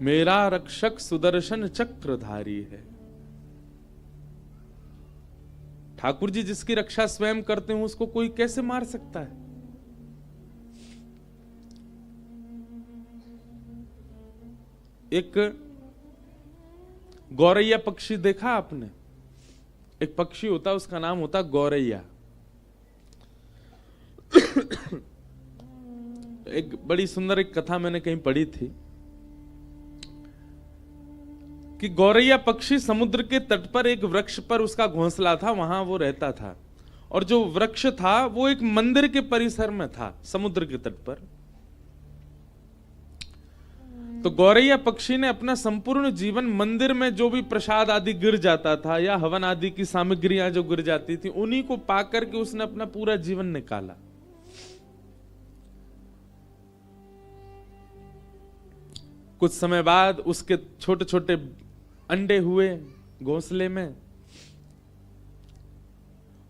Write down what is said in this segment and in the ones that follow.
मेरा रक्षक सुदर्शन चक्रधारी है। ठाकुर जी जिसकी रक्षा स्वयं करते हो उसको कोई कैसे मार सकता है? एक गौरैया पक्षी देखा आपने? एक पक्षी होता, उसका नाम होता गौरैया। एक बड़ी सुंदर एक कथा मैंने कहीं पढ़ी थी कि गौरैया पक्षी समुद्र के तट पर एक वृक्ष पर उसका घोंसला था, वहां वो रहता था। और जो वृक्ष था वो एक मंदिर के परिसर में था, समुद्र के तट पर। तो गौरैया पक्षी ने अपना संपूर्ण जीवन मंदिर में जो भी प्रसाद आदि गिर जाता था या हवन आदि की सामग्रियां जो गिर जाती थी, उन्हीं को पाकर के उसने अपना पूरा जीवन निकाला। कुछ समय बाद उसके छोटे छोटे अंडे हुए घोंसले में।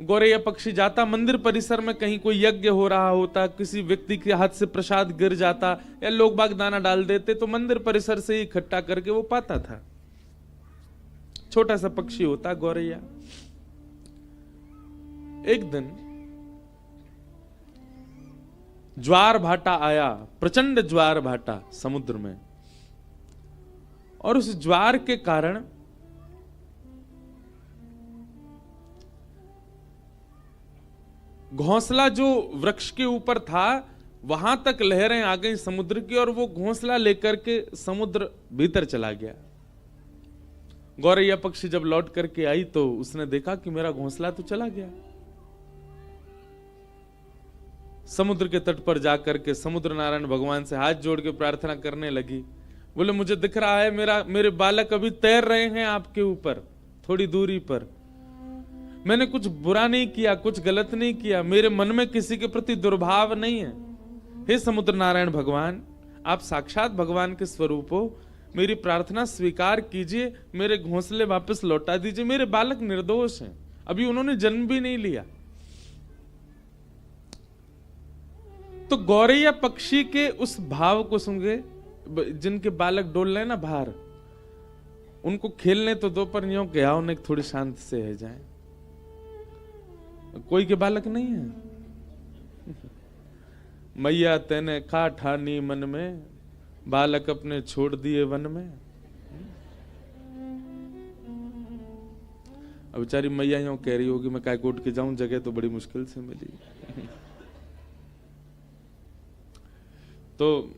गौरैया पक्षी जाता मंदिर परिसर में, कहीं कोई यज्ञ हो रहा होता, किसी व्यक्ति के हाथ से प्रसाद गिर जाता या लोग बाग दाना डाल देते, तो मंदिर परिसर से ही इकट्ठा करके वो पाता था। छोटा सा पक्षी होता गौरैया। एक दिन ज्वार भाटा आया, प्रचंड ज्वार भाटा समुद्र में, और उस ज्वार के कारण घोंसला जो वृक्ष के ऊपर था वहां तक लहरें आ गई समुद्र की, और वो घोंसला लेकर के समुद्र भीतर चला गया। गौरैया पक्षी जब लौट करके आई तो उसने देखा कि मेरा घोंसला तो चला गया। समुद्र के तट पर जाकर के समुद्र नारायण भगवान से हाथ जोड़ के प्रार्थना करने लगी। बोले मुझे दिख रहा है मेरे बालक अभी तैर रहे हैं आपके ऊपर थोड़ी दूरी पर। मैंने कुछ बुरा नहीं किया, कुछ गलत नहीं किया, मेरे मन में किसी के प्रति दुर्भाव नहीं है। हे समुद्र नारायण भगवान, आप साक्षात भगवान के स्वरूप हो, मेरी प्रार्थना स्वीकार कीजिए, मेरे घोंसले वापस लौटा दीजिए। मेरे बालक निर्दोष हैं, अभी उन्होंने जन्म भी नहीं लिया। तो गौरैया पक्षी के उस भाव को सुन, जिनके बालक डोल रहे ना बाहर, उनको खेलने तो दो, पर यूं क्या उन्हें थोड़ी शांति से है जाए। कोई के बालक नहीं है। मैया तेने खा ठानी मन में, बालक अपने छोड़ दिए वन में। अब बेचारी मैया यूं कह रही होगी मैं कायकोट के जाऊं, जगह तो बड़ी मुश्किल से मिली। तो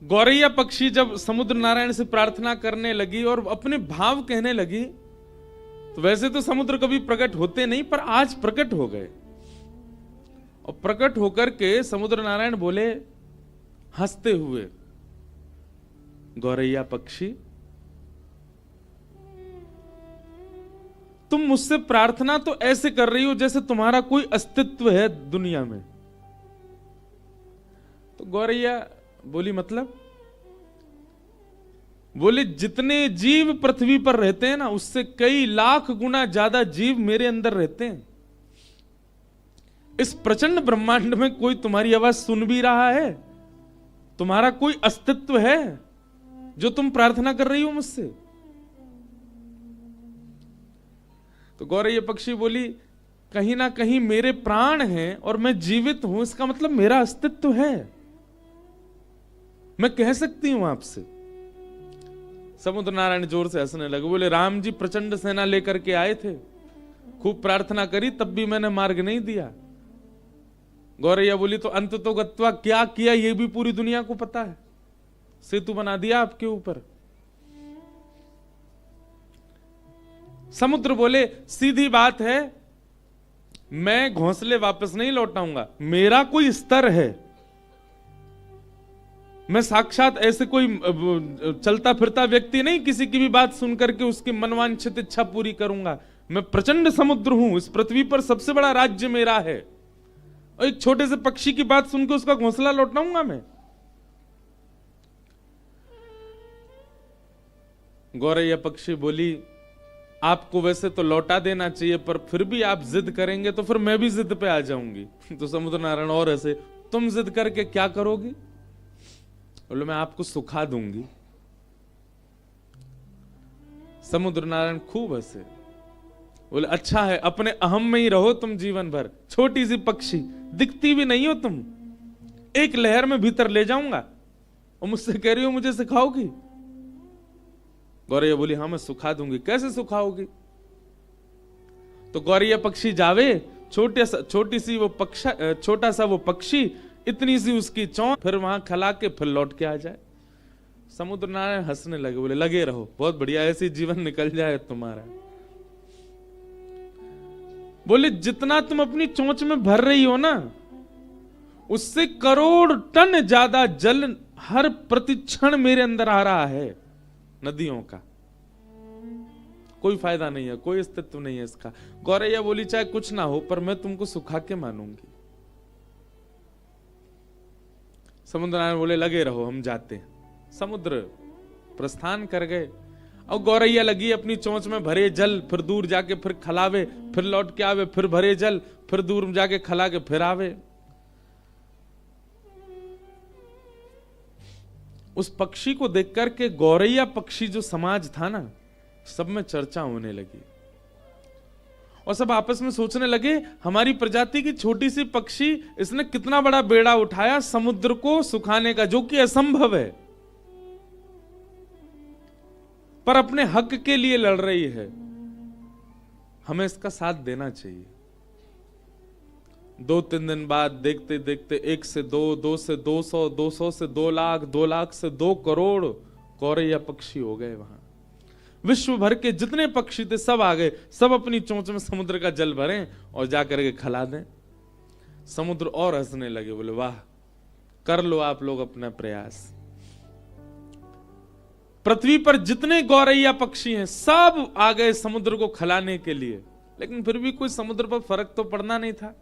गौरैया पक्षी जब समुद्र नारायण से प्रार्थना करने लगी और अपने भाव कहने लगी, तो वैसे तो समुद्र कभी प्रकट होते नहीं, पर आज प्रकट हो गए। और प्रकट होकर के समुद्र नारायण बोले हंसते हुए, गौरैया पक्षी तुम मुझसे प्रार्थना तो ऐसे कर रही हो जैसे तुम्हारा कोई अस्तित्व है दुनिया में। तो गौरैया बोली मतलब? बोले जितने जीव पृथ्वी पर रहते हैं ना, उससे कई लाख गुना ज्यादा जीव मेरे अंदर रहते हैं। इस प्रचंड ब्रह्मांड में कोई तुम्हारी आवाज सुन भी रहा है? तुम्हारा कोई अस्तित्व है जो तुम प्रार्थना कर रही हो मुझसे? तो गौरैया पक्षी बोली कहीं ना कहीं मेरे प्राण हैं और मैं जीवित हूं, इसका मतलब मेरा अस्तित्व है, मैं कह सकती हूं आपसे। समुद्र नारायण जोर से हंसने लगे, बोले राम जी प्रचंड सेना लेकर के आए थे, खूब प्रार्थना करी, तब भी मैंने मार्ग नहीं दिया। गौरैया बोली तो अंत तो गत्वा क्या किया ये भी पूरी दुनिया को पता है, सेतु बना दिया आपके ऊपर। समुद्र बोले सीधी बात है, मैं घोंसले वापस नहीं लौटाऊंगा, मेरा कोई स्तर है, मैं साक्षात ऐसे कोई चलता फिरता व्यक्ति नहीं, किसी की भी बात सुनकर के उसकी मनवांछित इच्छा पूरी करूंगा। मैं प्रचंड समुद्र हूं, इस पृथ्वी पर सबसे बड़ा राज्य मेरा है, और एक छोटे से पक्षी की बात सुनकर उसका घोंसला लौटाऊंगा मैं? गौरैया पक्षी बोली आपको वैसे तो लौटा देना चाहिए, पर फिर भी आप जिद करेंगे तो फिर मैं भी जिद पे आ जाऊंगी। तो समुद्र नारायण और ऐसे तुम जिद करके क्या करोगी? बोले मैं आपको सुखा दूंगी। समुद्र नारायण खूब हंसे, बोले अच्छा है, अपने अहम में ही रहो तुम जीवन भर। छोटी सी पक्षी, दिखती भी नहीं हो तुम, एक लहर में भीतर ले जाऊंगा और मुझसे कह रही हो मुझे सिखाओगी? गौरैया बोली हाँ मैं सुखा दूंगी। कैसे सुखाओगी? तो गौरैया पक्षी जावे, छोटी सी वो छोटा सा वो पक्षी, इतनी सी उसकी चोंच, फिर वहां खला के फिर लौट के आ जाए। समुद्र नारायण हंसने लगे, बोले लगे रहो, बहुत बढ़िया, ऐसे जीवन निकल जाए तुम्हारा। बोले जितना तुम अपनी चोंच में भर रही हो ना, उससे करोड़ टन ज्यादा जल हर प्रतिक्षण मेरे अंदर आ रहा है, नदियों का। कोई फायदा नहीं है, कोई अस्तित्व नहीं है इसका। गौरैया बोली चाहे कुछ ना हो पर मैं तुमको सुखा के मानूंगी। समुद्र नारायण बोले लगे रहो, हम जाते हैं। समुद्र प्रस्थान कर गए और गौरैया लगी अपनी चोंच में भरे जल, फिर दूर जाके फिर खलावे, फिर लौट के आवे, फिर भरे जल, फिर दूर जाके खला के फिर आवे। उस पक्षी को देख करके गौरैया पक्षी जो समाज था ना, सब में चर्चा होने लगी और सब आपस में सोचने लगे हमारी प्रजाति की छोटी सी पक्षी, इसने कितना बड़ा बेड़ा उठाया समुद्र को सुखाने का, जो कि असंभव है, पर अपने हक के लिए लड़ रही है। हमें इसका साथ देना चाहिए। 2-3 दिन बाद देखते देखते 1 से 2, 2 से 200, 200 से 2 लाख, 2 लाख से 2 करोड़ गौरैया पक्षी हो गए। वहां विश्व भर के जितने पक्षी थे सब आ गए, सब अपनी चोंच में समुद्र का जल भरें और जाकर के खिला दें। समुद्र और हंसने लगे, बोले वाह, कर लो आप लोग अपना प्रयास। पृथ्वी पर जितने गौरैया पक्षी हैं सब आ गए समुद्र को खिलाने के लिए, लेकिन फिर भी कोई समुद्र पर फर्क तो पड़ना नहीं था।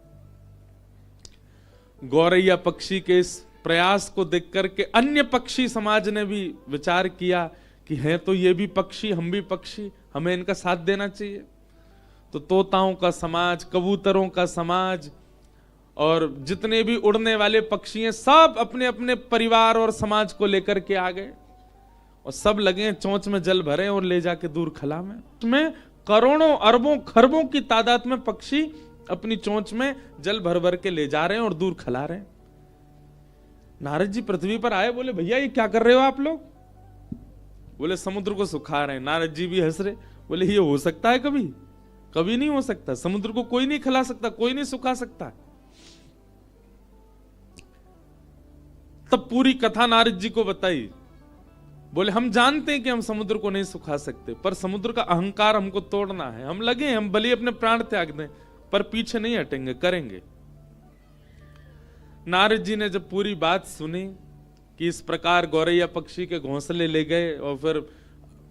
गौरैया पक्षी के इस प्रयास को देख करके अन्य पक्षी समाज ने भी विचार किया कि हैं तो ये भी पक्षी, हम भी पक्षी, हमें इनका साथ देना चाहिए। तो तोताओं का समाज, कबूतरों का समाज और जितने भी उड़ने वाले पक्षी हैं सब अपने अपने परिवार और समाज को लेकर के आ गए और सब लगे चोंच में जल भरे और ले जाके दूर खला में करोड़ों अरबों खरबों की तादाद में पक्षी अपनी चोंच में जल भर भर के ले जा रहे हैं और दूर खिला रहे हैं। नारद जी पृथ्वी पर आए, बोले भैया ये क्या कर रहे हो आप लोग? बोले समुद्र को सुखा रहे हैं। नारद जी भी हंस रहे, बोले ये हो सकता है कभी? कभी नहीं हो सकता। समुद्र को कोई नहीं खिला सकता, कोई नहीं सुखा सकता। तब पूरी कथा नारद जी को बताई। बोले हम जानते हैं कि हम समुद्र को नहीं सुखा सकते, पर समुद्र का अहंकार हमको तोड़ना है। हम लगे, हम भले अपने प्राण त्याग दें, पर पीछे नहीं हटेंगे, करेंगे। नारद जी ने जब पूरी बात सुनी कि इस प्रकार गौरैया पक्षी के घोंसले ले गए और फिर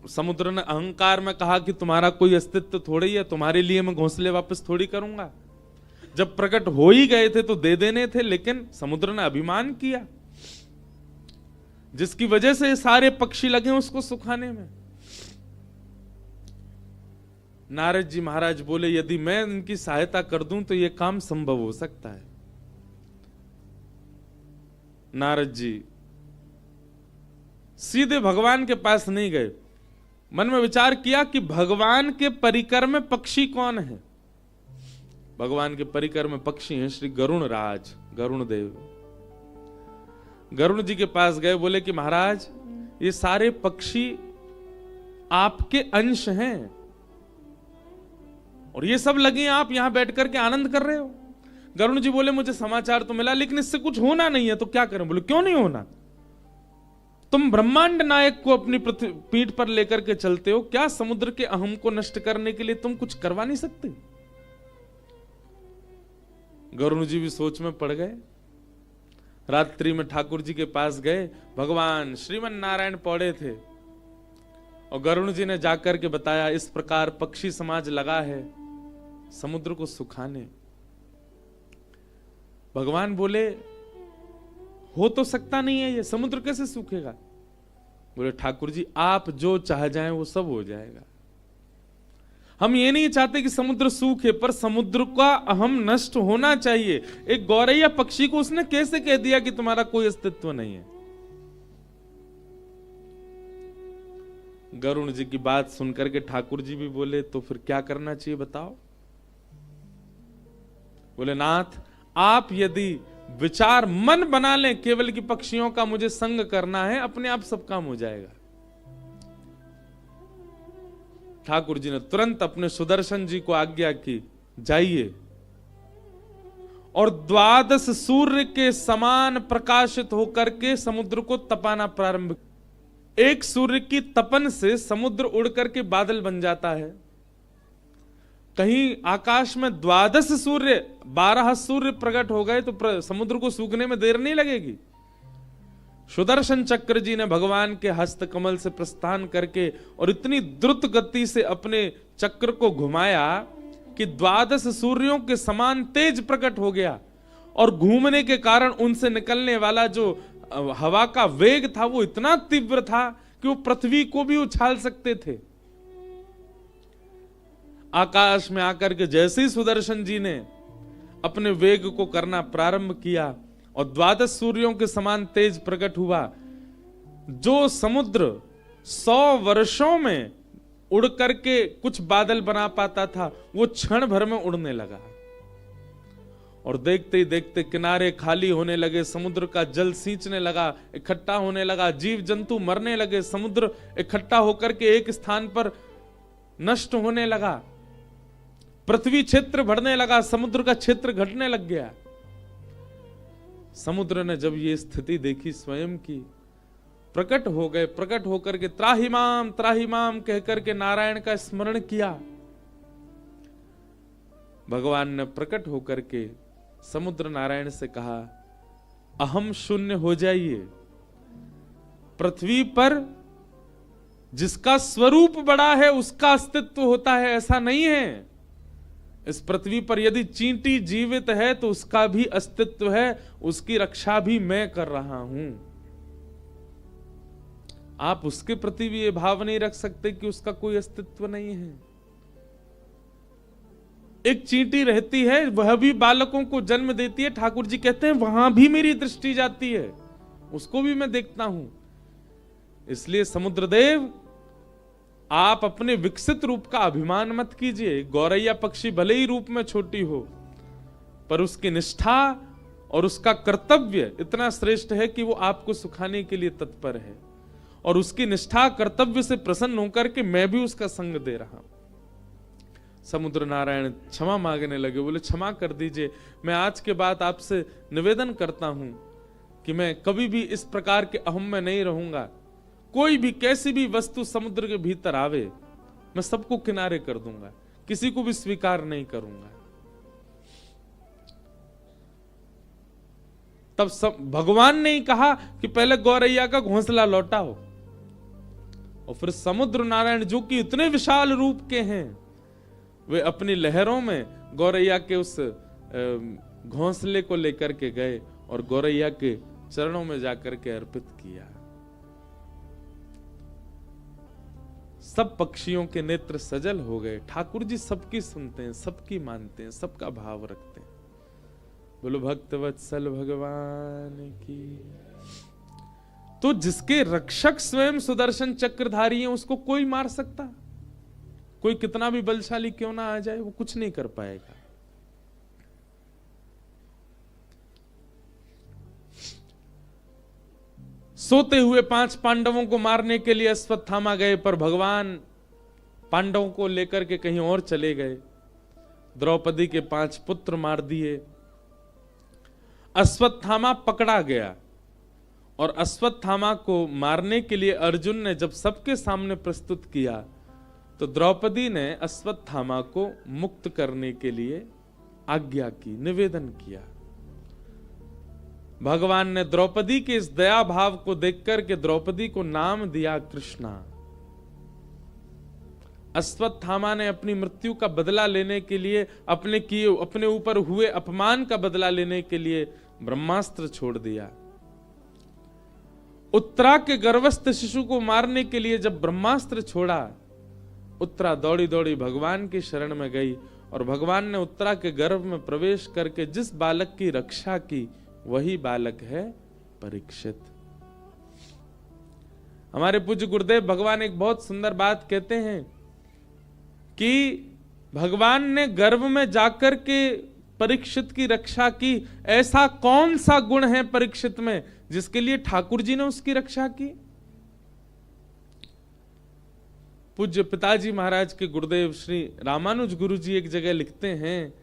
समुद्र ने अहंकार में कहा कि तुम्हारा कोई अस्तित्व थोड़ी है, तुम्हारे लिए मैं घोंसले वापस थोड़ी करूंगा। जब प्रकट हो ही गए थे तो दे देने थे, लेकिन समुद्र ने अभिमान किया, जिसकी वजह से सारे पक्षी लगे उसको सुखाने में। नारद जी महाराज बोले यदि मैं इनकी सहायता कर दूं तो यह काम संभव हो सकता है। नारद जी सीधे भगवान के पास नहीं गए, मन में विचार किया कि भगवान के परिकर में पक्षी कौन है। भगवान के परिकर में पक्षी हैं श्री गरुण राज, गरुण देव। गरुण जी के पास गए, बोले कि महाराज ये सारे पक्षी आपके अंश हैं और ये सब लगे आप यहां बैठ करके आनंद कर रहे हो। गरुण जी बोले मुझे समाचार तो मिला, लेकिन इससे कुछ होना नहीं है, तो क्या करें? बोले क्यों नहीं होना? तुम ब्रह्मांड नायक को अपनी पीठ पर लेकर के चलते हो, क्या समुद्र के अहम को नष्ट करने के लिए तुम कुछ करवा नहीं सकते? गरुण जी भी सोच में पड़ गए। रात्रि में ठाकुर जी के पास गए, भगवान श्रीमन नारायण पौड़े थे और गरुण जी ने जाकर के बताया इस प्रकार पक्षी समाज लगा है समुद्र को सुखाने। भगवान बोले हो तो सकता नहीं है, ये समुद्र कैसे सूखेगा? बोले ठाकुर जी आप जो चाह जाएं वो सब हो जाएगा। हम ये नहीं चाहते कि समुद्र सूखे, पर समुद्र का अहम नष्ट होना चाहिए। एक गौरैया पक्षी को उसने कैसे कह दिया कि तुम्हारा कोई अस्तित्व नहीं है? गरुण जी की बात सुनकर के ठाकुर जी भी बोले तो फिर क्या करना चाहिए बताओ? बोले नाथ, आप यदि विचार मन बना लें केवल कि पक्षियों का मुझे संग करना है, अपने आप सब काम हो जाएगा। ठाकुर जी ने तुरंत अपने सुदर्शन जी को आज्ञा की, जाइए और 12 सूर्य के समान प्रकाशित होकर के समुद्र को तपाना प्रारंभ। एक सूर्य की तपन से समुद्र उड़ करके बादल बन जाता है। कहीं आकाश में 12 सूर्य, 12 सूर्य प्रकट हो गए तो समुद्र को सूखने में देर नहीं लगेगी। सुदर्शन चक्र जी ने भगवान के हस्त कमल से प्रस्थान करके और इतनी द्रुत गति से अपने चक्र को घुमाया कि 12 सूर्यों के समान तेज प्रकट हो गया, और घूमने के कारण उनसे निकलने वाला जो हवा का वेग था वो इतना तीव्र था कि वो पृथ्वी को भी उछाल सकते थे। आकाश में आकर के जैसे ही सुदर्शन जी ने अपने वेग को करना प्रारंभ किया और 12 सूर्यों के समान तेज प्रकट हुआ, जो समुद्र 100 वर्षों में उड़ करके कुछ बादल बना पाता था, वो क्षण भर में उड़ने लगा। और देखते ही देखते किनारे खाली होने लगे, समुद्र का जल सींचने लगा, इकट्ठा होने लगा, जीव जंतु मरने लगे, समुद्र इकट्ठा होकर के एक स्थान पर नष्ट होने लगा, पृथ्वी क्षेत्र बढ़ने लगा, समुद्र का क्षेत्र घटने लग गया। समुद्र ने जब ये स्थिति देखी स्वयं की, प्रकट हो गए, प्रकट होकर के त्राहिमाम कहकर के नारायण का स्मरण किया। भगवान ने प्रकट होकर के समुद्र नारायण से कहा, अहम शून्य हो जाइए। पृथ्वी पर जिसका स्वरूप बड़ा है उसका अस्तित्व होता है, ऐसा नहीं है। इस पृथ्वी पर यदि चींटी जीवित है तो उसका भी अस्तित्व है, उसकी रक्षा भी मैं कर रहा हूं। आप उसके प्रति भी ये भाव नहीं रख सकते कि उसका कोई अस्तित्व नहीं है। एक चींटी रहती है, वह भी बालकों को जन्म देती है। ठाकुर जी कहते हैं वहां भी मेरी दृष्टि जाती है, उसको भी मैं देखता हूं। इसलिए समुद्रदेव, आप अपने विकसित रूप का अभिमान मत कीजिए। गौरैया पक्षी भले ही रूप में छोटी हो, पर उसकी निष्ठा और उसका कर्तव्य इतना श्रेष्ठ है कि वो आपको सुखाने के लिए तत्पर है, और उसकी निष्ठा कर्तव्य से प्रसन्न होकर के मैं भी उसका संग दे रहा हूं। समुद्र नारायण क्षमा मांगने लगे, बोले क्षमा कर दीजिए, मैं आज के बाद आपसे निवेदन करता हूं कि मैं कभी भी इस प्रकार के अहम में नहीं रहूंगा। कोई भी कैसी भी वस्तु समुद्र के भीतर आवे, मैं सबको किनारे कर दूंगा, किसी को भी स्वीकार नहीं करूंगा। तब भगवान ने ही कहा कि पहले गौरैया का घोंसला लौटाओ, और फिर समुद्र नारायण जो कि इतने विशाल रूप के हैं, वे अपनी लहरों में गौरैया के उस घोंसले को लेकर के गए और गौरैया के चरणों में जाकर के अर्पित किया। सब पक्षियों के नेत्र सजल हो गए। ठाकुर जी सबकी सुनते हैं, सबकी मानते हैं, सबका भाव रखते हैं। बोलो भक्तवत्सल भगवान की। तो जिसके रक्षक स्वयं सुदर्शन चक्रधारी हैं, उसको कोई मार सकता? कोई कितना भी बलशाली क्यों ना आ जाए, वो कुछ नहीं कर पाएगा। सोते हुए 5 पांडवों को मारने के लिए अश्वत्थामा गए, पर भगवान पांडवों को लेकर के कहीं और चले गए। द्रौपदी के 5 पुत्र मार दिए। अश्वत्थामा पकड़ा गया, और अश्वत्थामा को मारने के लिए अर्जुन ने जब सबके सामने प्रस्तुत किया, तो द्रौपदी ने अश्वत्थामा को मुक्त करने के लिए आज्ञा की, निवेदन किया। भगवान ने द्रौपदी के इस दया भाव को देखकर के द्रौपदी को नाम दिया कृष्णा। अश्वत्थामा ने अपनी मृत्यु का बदला लेने के लिए, अपने ऊपर हुए अपमान का बदला लेने के लिए ब्रह्मास्त्र छोड़ दिया। उत्तरा के गर्भस्थ शिशु को मारने के लिए जब ब्रह्मास्त्र छोड़ा, उत्तरा दौड़ी दौड़ी भगवान की शरण में गई और भगवान ने उत्तरा के गर्भ में प्रवेश करके जिस बालक की रक्षा की वही बालक है परीक्षित। हमारे पूज्य गुरुदेव भगवान एक बहुत सुंदर बात कहते हैं कि भगवान ने गर्भ में जाकर के परीक्षित की रक्षा की। ऐसा कौन सा गुण है परीक्षित में जिसके लिए ठाकुर जी ने उसकी रक्षा की? पूज्य पिताजी महाराज के गुरुदेव श्री रामानुज गुरु जी एक जगह लिखते हैं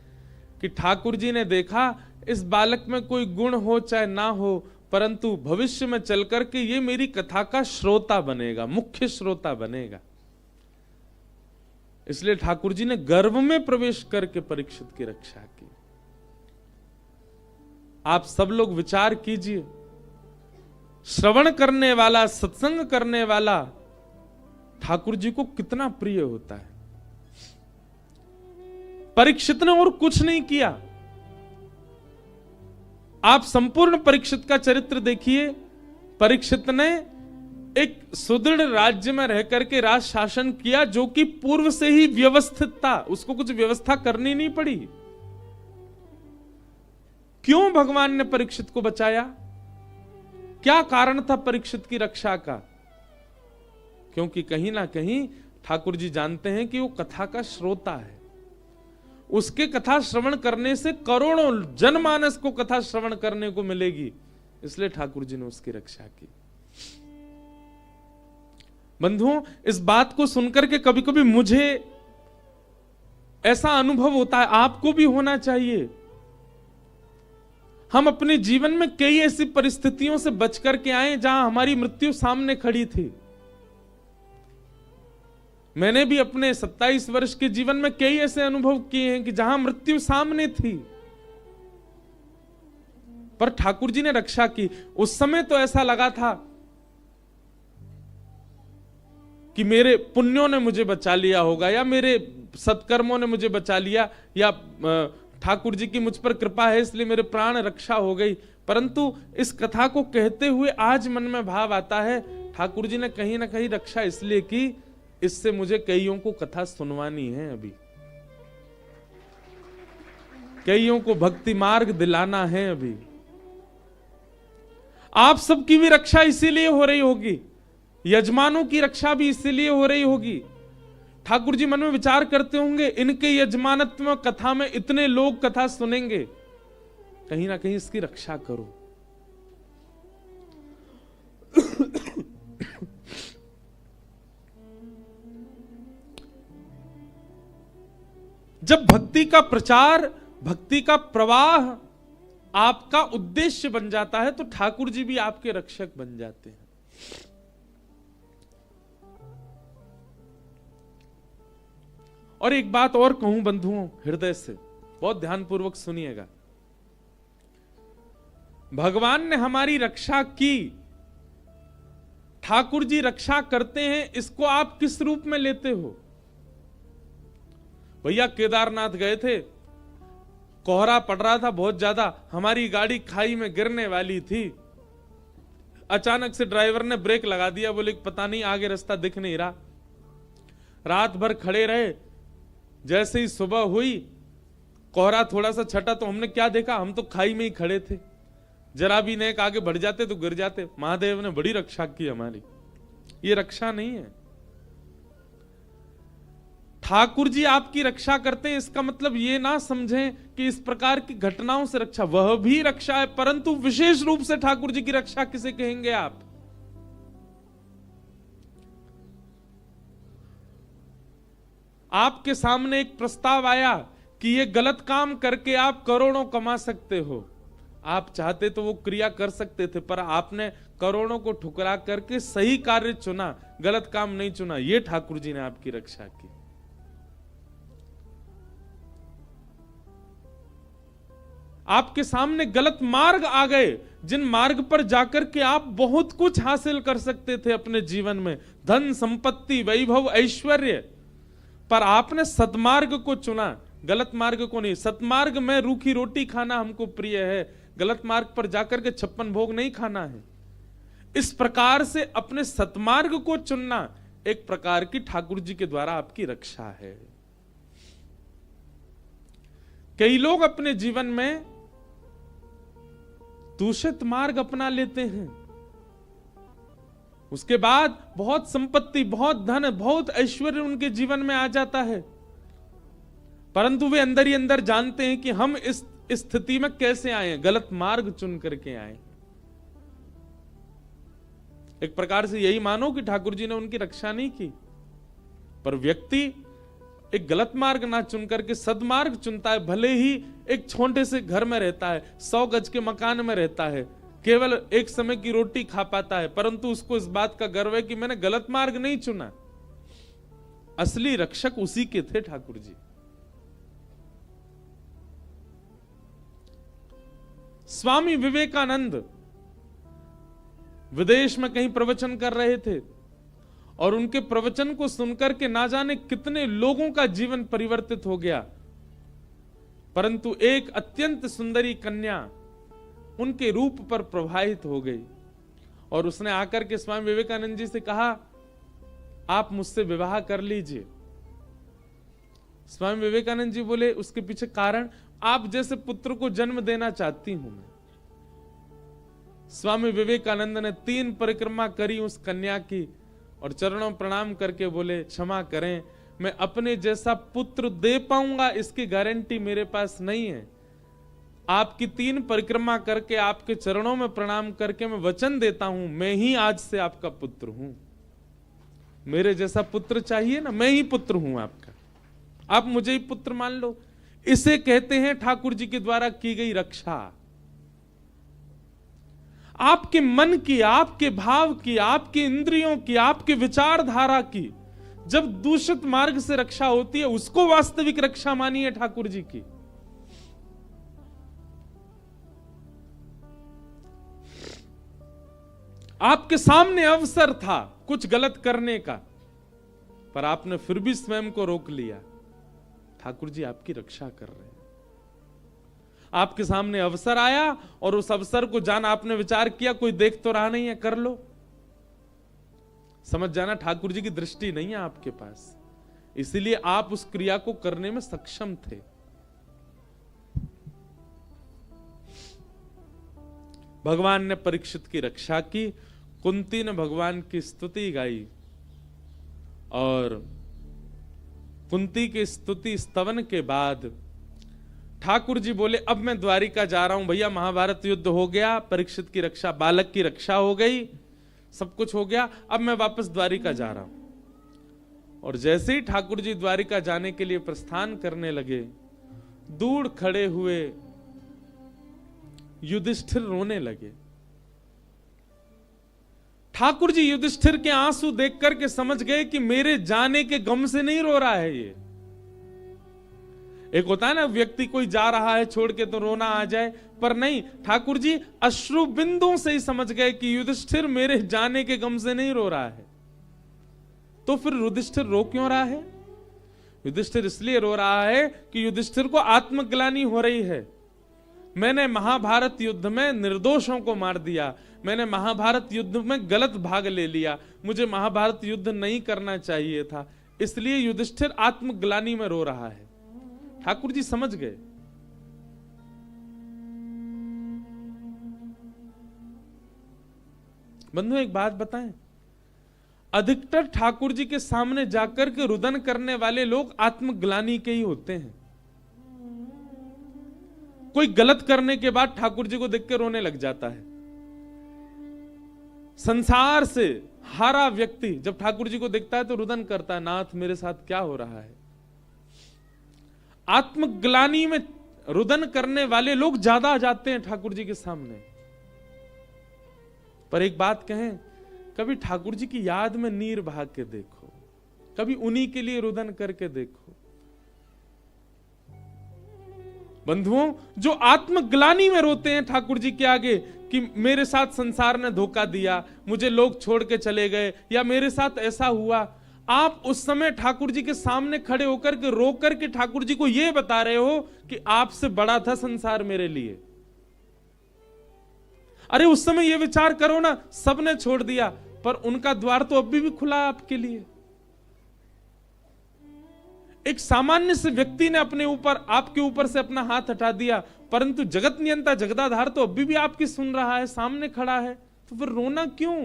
कि ठाकुर जी ने देखा इस बालक में कोई गुण हो चाहे ना हो, परंतु भविष्य में चलकर के ये मेरी कथा का श्रोता बनेगा, मुख्य श्रोता बनेगा। इसलिए ठाकुर जी ने गर्भ में प्रवेश करके परीक्षित की रक्षा की। आप सब लोग विचार कीजिए, श्रवण करने वाला, सत्संग करने वाला ठाकुर जी को कितना प्रिय होता है। परीक्षित ने और कुछ नहीं किया। आप संपूर्ण परीक्षित का चरित्र देखिए। परीक्षित ने एक सुदृढ़ राज्य में रह करके राज शासन किया जो कि पूर्व से ही व्यवस्थित था, उसको कुछ व्यवस्था करनी नहीं पड़ी। क्यों भगवान ने परीक्षित को बचाया? क्या कारण था परीक्षित की रक्षा का? क्योंकि कहीं ना कहीं ठाकुर जी जानते हैं कि वो कथा का श्रोता है। उसके कथा श्रवण करने से करोड़ों जनमानस को कथा श्रवण करने को मिलेगी, इसलिए ठाकुर जी ने उसकी रक्षा की। बंधुओं, इस बात को सुनकर के कभी कभी मुझे ऐसा अनुभव होता है, आपको भी होना चाहिए। हम अपने जीवन में कई ऐसी परिस्थितियों से बच करके आए जहां हमारी मृत्यु सामने खड़ी थी। मैंने भी अपने 27 वर्ष के जीवन में कई ऐसे अनुभव किए हैं कि जहां मृत्यु सामने थी, पर ठाकुर जी ने रक्षा की। उस समय तो ऐसा लगा था कि मेरे पुण्यों ने मुझे बचा लिया होगा, या मेरे सत्कर्मों ने मुझे बचा लिया, या ठाकुर जी की मुझ पर कृपा है इसलिए मेरे प्राण रक्षा हो गई। परंतु इस कथा को कहते हुए आज मन में भाव आता है, ठाकुर जी ने कहीं ना कहीं रक्षा इसलिए की, इससे मुझे कईयों को कथा सुनवानी है, अभी कईयों को भक्ति मार्ग दिलाना है। अभी आप सबकी भी रक्षा इसीलिए हो रही होगी, यजमानों की रक्षा भी इसीलिए हो रही होगी। ठाकुर जी मन में विचार करते होंगे, इनके यजमानत्व में कथा में इतने लोग कथा सुनेंगे, कहीं ना कहीं इसकी रक्षा करो। जब भक्ति का प्रचार, भक्ति का प्रवाह आपका उद्देश्य बन जाता है तो ठाकुर जी भी आपके रक्षक बन जाते हैं। और एक बात और कहूं बंधुओं, हृदय से बहुत ध्यानपूर्वक सुनिएगा। भगवान ने हमारी रक्षा की, ठाकुर जी रक्षा करते हैं, इसको आप किस रूप में लेते हो? भैया केदारनाथ गए थे, कोहरा पड़ रहा था बहुत ज्यादा, हमारी गाड़ी खाई में गिरने वाली थी। अचानक से ड्राइवर ने ब्रेक लगा दिया, बोले पता नहीं आगे रास्ता दिख नहीं रहा। रात भर खड़े रहे, जैसे ही सुबह हुई कोहरा थोड़ा सा छटा तो हमने क्या देखा, हम तो खाई में ही खड़े थे, जरा भी नेक आगे बढ़ जाते तो गिर जाते। महादेव ने बड़ी रक्षा की हमारी। ये रक्षा नहीं है। ठाकुर जी आपकी रक्षा करते हैं, इसका मतलब ये ना समझें कि इस प्रकार की घटनाओं से रक्षा, वह भी रक्षा है, परंतु विशेष रूप से ठाकुर जी की रक्षा किसे कहेंगे आप? आपके सामने एक प्रस्ताव आया कि ये गलत काम करके आप करोड़ों कमा सकते हो, आप चाहते तो वो क्रिया कर सकते थे, पर आपने करोड़ों को ठुकरा करके सही कार्य चुना, गलत काम नहीं चुना। ये ठाकुर जी ने आपकी रक्षा की। आपके सामने गलत मार्ग आ गए, जिन मार्ग पर जाकर के आप बहुत कुछ हासिल कर सकते थे अपने जीवन में, धन संपत्ति वैभव ऐश्वर्य, पर आपने सतमार्ग को चुना, गलत मार्ग को नहीं। सतमार्ग में रूखी रोटी खाना हमको प्रिय है, गलत मार्ग पर जाकर के 56 भोग नहीं खाना है। इस प्रकार से अपने सतमार्ग को चुनना, एक प्रकार की ठाकुर जी के द्वारा आपकी रक्षा है। कई लोग अपने जीवन में दूषित मार्ग अपना लेते हैं, उसके बाद बहुत संपत्ति, बहुत धन, बहुत ऐश्वर्य उनके जीवन में आ जाता है, परंतु वे अंदर ही अंदर जानते हैं कि हम इस स्थिति में कैसे आए, गलत मार्ग चुन करके आए। एक प्रकार से यही मानो कि ठाकुर जी ने उनकी रक्षा नहीं की, पर व्यक्ति एक गलत मार्ग ना चुन करके सदमार्ग चुनता है, भले ही एक छोटे से घर में रहता है, 100 गज के मकान में रहता है, केवल एक समय की रोटी खा पाता है, परंतु उसको इस बात का गर्व है कि मैंने गलत मार्ग नहीं चुना। असली रक्षक उसी के थे ठाकुर जी। स्वामी विवेकानंद विदेश में कहीं प्रवचन कर रहे थे और उनके प्रवचन को सुनकर के ना जाने कितने लोगों का जीवन परिवर्तित हो गया, परंतु एक अत्यंत सुंदरी कन्या उनके रूप पर प्रभावित हो गई और उसने आकर के स्वामी विवेकानंद जी से कहा, आप मुझसे विवाह कर लीजिए। स्वामी विवेकानंद जी बोले, उसके पीछे कारण, आप जैसे पुत्र को जन्म देना चाहती हूं मैं। स्वामी विवेकानंद ने 3 परिक्रमा करी उस कन्या की और चरणों प्रणाम करके बोले, क्षमा करें, मैं अपने जैसा पुत्र दे पाऊंगा इसकी गारंटी मेरे पास नहीं है। आपकी 3 परिक्रमा करके आपके चरणों में प्रणाम करके मैं वचन देता हूं, मैं ही आज से आपका पुत्र हूं। मेरे जैसा पुत्र चाहिए ना, मैं ही पुत्र हूं आपका, आप मुझे ही पुत्र मान लो। इसे कहते हैं ठाकुर जी के द्वारा की गई रक्षा। आपके मन की, आपके भाव की, आपके इंद्रियों की, आपके विचारधारा की जब दूषित मार्ग से रक्षा होती है, उसको वास्तविक रक्षा मानी है ठाकुर जी की। आपके सामने अवसर था कुछ गलत करने का, पर आपने फिर भी स्वयं को रोक लिया। ठाकुर जी आपकी रक्षा कर रहे हैं। आपके सामने अवसर आया और उस अवसर को जाना, आपने विचार किया कोई देख तो रहा नहीं है, कर लो। समझ जाना ठाकुर जी की दृष्टि नहीं है आपके पास, इसीलिए आप उस क्रिया को करने में सक्षम थे। भगवान ने परीक्षित की रक्षा की, कुंती ने भगवान की स्तुति गाई और कुंती की स्तुति स्तवन के बाद ठाकुर जी बोले, अब मैं द्वारिका जा रहा हूं। भैया महाभारत युद्ध हो गया, परीक्षित की रक्षा, बालक की रक्षा हो गई, सब कुछ हो गया, अब मैं वापस द्वारिका जा रहा हूं। और जैसे ही ठाकुर जी द्वारिका जाने के लिए प्रस्थान करने लगे, दूर खड़े हुए युधिष्ठिर रोने लगे। ठाकुर जी युधिष्ठिर के आंसू देख करके समझ गए कि मेरे जाने के गम से नहीं रो रहा है ये। एक होता है ना, व्यक्ति कोई जा रहा है छोड़ के तो रोना आ जाए, पर नहीं, ठाकुर जी अश्रु बिंदुओं से ही समझ गए कि युधिष्ठिर मेरे जाने के गम से नहीं रो रहा है। तो फिर युधिष्ठिर रो क्यों रहा है? युधिष्ठिर इसलिए रो रहा है कि युधिष्ठिर को आत्मग्लानि हो रही है। मैंने महाभारत युद्ध में निर्दोषों को मार दिया, मैंने महाभारत युद्ध में गलत भाग ले लिया, मुझे महाभारत युद्ध नहीं करना चाहिए था, इसलिए युधिष्ठिर आत्मग्लानि में रो रहा है। ठाकुर जी समझ गए। बंधु एक बात बताएं, अधिकतर ठाकुर जी के सामने जाकर के रुदन करने वाले लोग आत्मग्लानि के ही होते हैं। कोई गलत करने के बाद ठाकुर जी को देख के रोने लग जाता है। संसार से हारा व्यक्ति जब ठाकुर जी को देखता है तो रुदन करता है, नाथ मेरे साथ क्या हो रहा है। आत्मग्लानि में रुदन करने वाले लोग ज्यादा आ जाते हैं ठाकुर जी के सामने। पर एक बात कहें, कभी ठाकुर जी की याद में नीर बहा के देखो, कभी उन्हीं के लिए रुदन करके देखो। बंधुओं, जो आत्मग्लानि में रोते हैं ठाकुर जी के आगे कि मेरे साथ संसार ने धोखा दिया, मुझे लोग छोड़ के चले गए, या मेरे साथ ऐसा हुआ, आप उस समय ठाकुर जी के सामने खड़े होकर के रो करके ठाकुर जी को यह बता रहे हो कि आपसे बड़ा था संसार मेरे लिए। अरे उस समय यह विचार करो ना, सबने छोड़ दिया, पर उनका द्वार तो अभी भी खुला आपके लिए। एक सामान्य से व्यक्ति ने अपने ऊपर, आपके ऊपर से अपना हाथ हटा दिया, परंतु जगत नियंता जगदाधार तो अभी भी आपकी सुन रहा है, सामने खड़ा है, तो फिर रोना क्यों?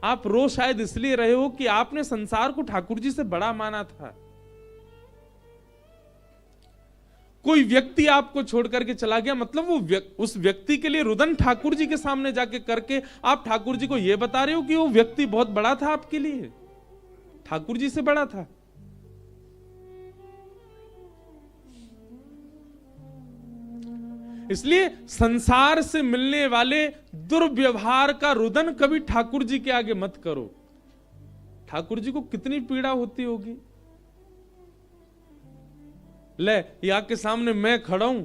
आप रो शायद इसलिए रहे हो कि आपने संसार को ठाकुर जी से बड़ा माना था। कोई व्यक्ति आपको छोड़ करके चला गया, मतलब वो उस व्यक्ति के लिए रुदन ठाकुर जी के सामने जाके करके आप ठाकुर जी को यह बता रहे हो कि वो व्यक्ति बहुत बड़ा था आपके लिए, ठाकुर जी से बड़ा था। इसलिए संसार से मिलने वाले दुर्व्यवहार का रुदन कभी ठाकुर जी के आगे मत करो। ठाकुर जी को कितनी पीड़ा होती होगी। ले, या के सामने मैं खड़ा हूं,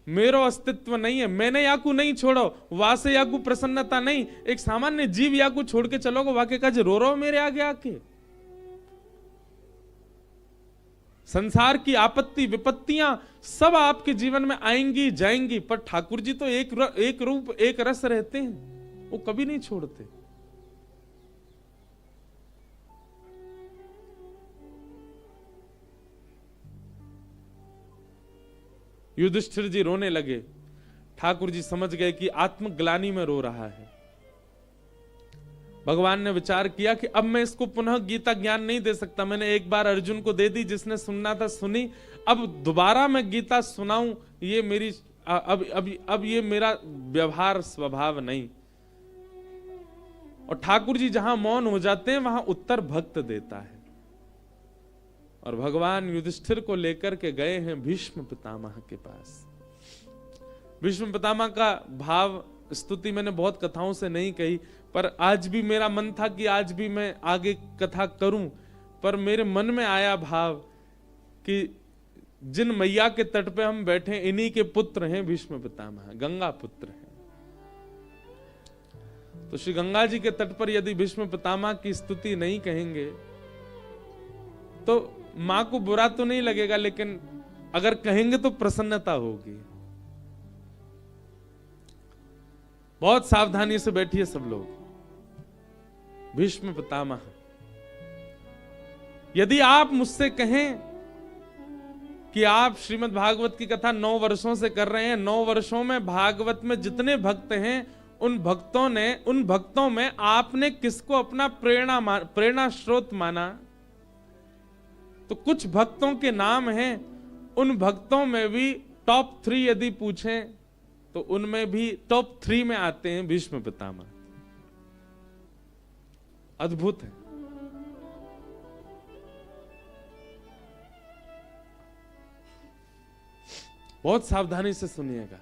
मेरो अस्तित्व नहीं है, मैंने याकू नहीं छोड़ो, वहां से याकू प्रसन्नता नहीं। एक सामान्य जीव याकू छोड़ के चलोगे, वाके का रो रहा हो मेरे आगे आके। संसार की आपत्ति विपत्तियां सब आपके जीवन में आएंगी जाएंगी, पर ठाकुर जी तो एक रूप एक रस रहते हैं, वो कभी नहीं छोड़ते। युधिष्ठिर जी रोने लगे। ठाकुर जी समझ गए कि आत्मग्लानि में रो रहा है। भगवान ने विचार किया कि अब मैं इसको पुनः गीता ज्ञान नहीं दे सकता। मैंने एक बार अर्जुन को दे दी, जिसने सुनना था सुनी, अब दोबारा मैं गीता सुनाऊं, ये मेरी अब ये मेरा व्यवहार स्वभाव नहीं। और ठाकुर जी जहां मौन हो जाते हैं वहां उत्तर भक्त देता है। और भगवान युधिष्ठिर को लेकर के गए हैं भीष्म पितामह के पास। भीष्म पितामह का भाव स्तुति मैंने बहुत कथाओं से नहीं कही, पर आज भी मेरा मन था कि आज भी मैं आगे कथा करूं, पर मेरे मन में आया भाव कि जिन मैया के तट पे हम बैठे इन्हीं के पुत्र हैं भीष्म पितामह, गंगा पुत्र हैं। तो श्री गंगा जी के तट पर यदि भीष्म पितामह की स्तुति नहीं कहेंगे तो मां को बुरा तो नहीं लगेगा, लेकिन अगर कहेंगे तो प्रसन्नता होगी। बहुत सावधानी से बैठिए सब लोग। भीष्म पितामह, यदि आप मुझसे कहें कि आप श्रीमद् भागवत की कथा 9 वर्षों से कर रहे हैं, 9 वर्षों में भागवत में जितने भक्त हैं उन भक्तों में आपने किसको अपना प्रेरणा स्रोत माना? तो कुछ भक्तों के नाम हैं, उन भक्तों में भी टॉप 3 यदि पूछें तो उनमें भी टॉप 3 में आते हैं भीष्म पितामह। अद्भुत है। बहुत सावधानी से सुनिएगा।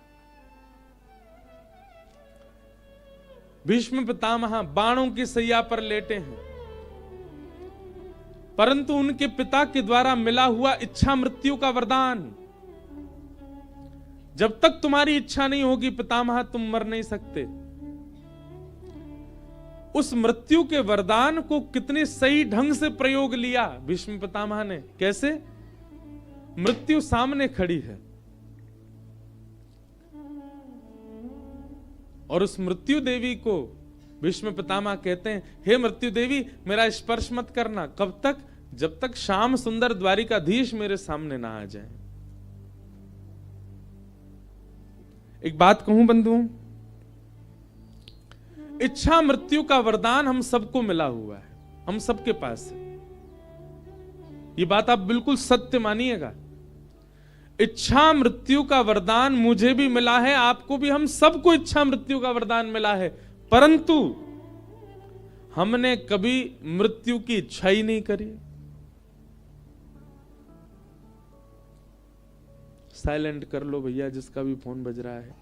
भीष्म पितामह बाणों की सैया पर लेटे हैं, परंतु उनके पिता के द्वारा मिला हुआ इच्छा मृत्यु का वरदान, जब तक तुम्हारी इच्छा नहीं होगी पितामह तुम मर नहीं सकते। उस मृत्यु के वरदान को कितने सही ढंग से प्रयोग लिया भीष्म पितामह ने। कैसे? मृत्यु सामने खड़ी है और उस मृत्यु देवी को भीष्म पितामह कहते हैं, हे मृत्यु देवी मेरा स्पर्श मत करना। कब तक? जब तक श्याम सुंदर द्वारिकाधीश मेरे सामने ना आ जाए। एक बात कहूं बंधुओं, इच्छा मृत्यु का वरदान हम सबको मिला हुआ है, हम सबके पास है। ये बात आप बिल्कुल सत्य मानिएगा। इच्छा मृत्यु का वरदान मुझे भी मिला है, आपको भी, हम सबको इच्छा मृत्यु का वरदान मिला है, परंतु हमने कभी मृत्यु की इच्छा ही नहीं करी। साइलेंट कर लो भैया जिसका भी फोन बज रहा है।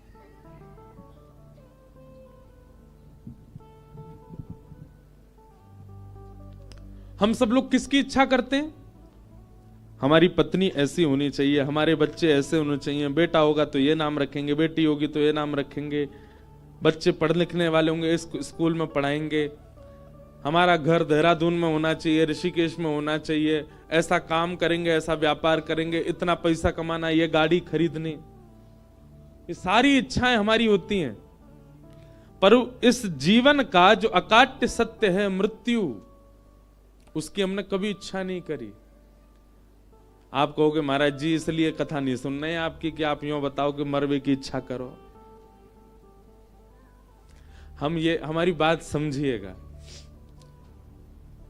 हम सब लोग किसकी इच्छा करते हैं? हमारी पत्नी ऐसी होनी चाहिए, हमारे बच्चे ऐसे होने चाहिए, बेटा होगा तो ये नाम रखेंगे, बेटी होगी तो ये नाम रखेंगे, बच्चे पढ़ लिखने वाले होंगे इस स्कूल में पढ़ाएंगे, हमारा घर देहरादून में होना चाहिए, ऋषिकेश में होना चाहिए, ऐसा काम करेंगे, ऐसा व्यापार करेंगे, इतना पैसा कमाना, ये गाड़ी खरीदनी। ये सारी इच्छाएं हमारी होती हैं, पर इस जीवन का जो अकाट्य सत्य है मृत्यु, उसकी हमने कभी इच्छा नहीं करी। आप कहोगे महाराज जी इसलिए कथा नहीं सुन रहे आपकी कि आप यूं बताओ कि मरवे की इच्छा करो। हमारी बात समझिएगा।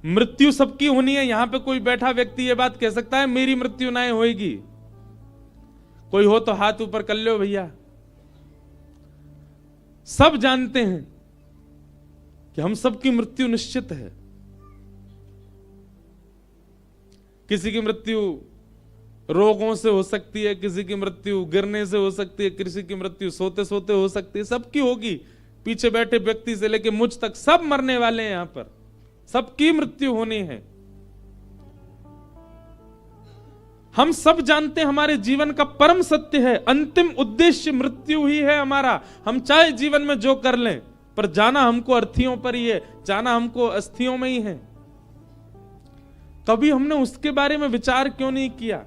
मृत्यु सबकी होनी है। यहां पे कोई बैठा व्यक्ति ये बात कह सकता है मेरी मृत्यु ना होएगी? कोई हो तो हाथ ऊपर कर लो भैया। सब जानते हैं कि हम सबकी मृत्यु निश्चित है। किसी की मृत्यु रोगों से हो सकती है, किसी की मृत्यु गिरने से हो सकती है, किसी की मृत्यु सोते सोते हो सकती है। सबकी होगी। पीछे बैठे व्यक्ति से लेके मुझ तक सब मरने वाले हैं। यहां पर सबकी मृत्यु होनी है। हम सब जानते हैं हमारे जीवन का परम सत्य है, अंतिम उद्देश्य मृत्यु ही है हमारा। हम चाहे जीवन में जो कर लें, पर जाना हमको अर्थियों पर ही है, जाना हमको अस्थियों में ही है। कभी हमने उसके बारे में विचार क्यों नहीं किया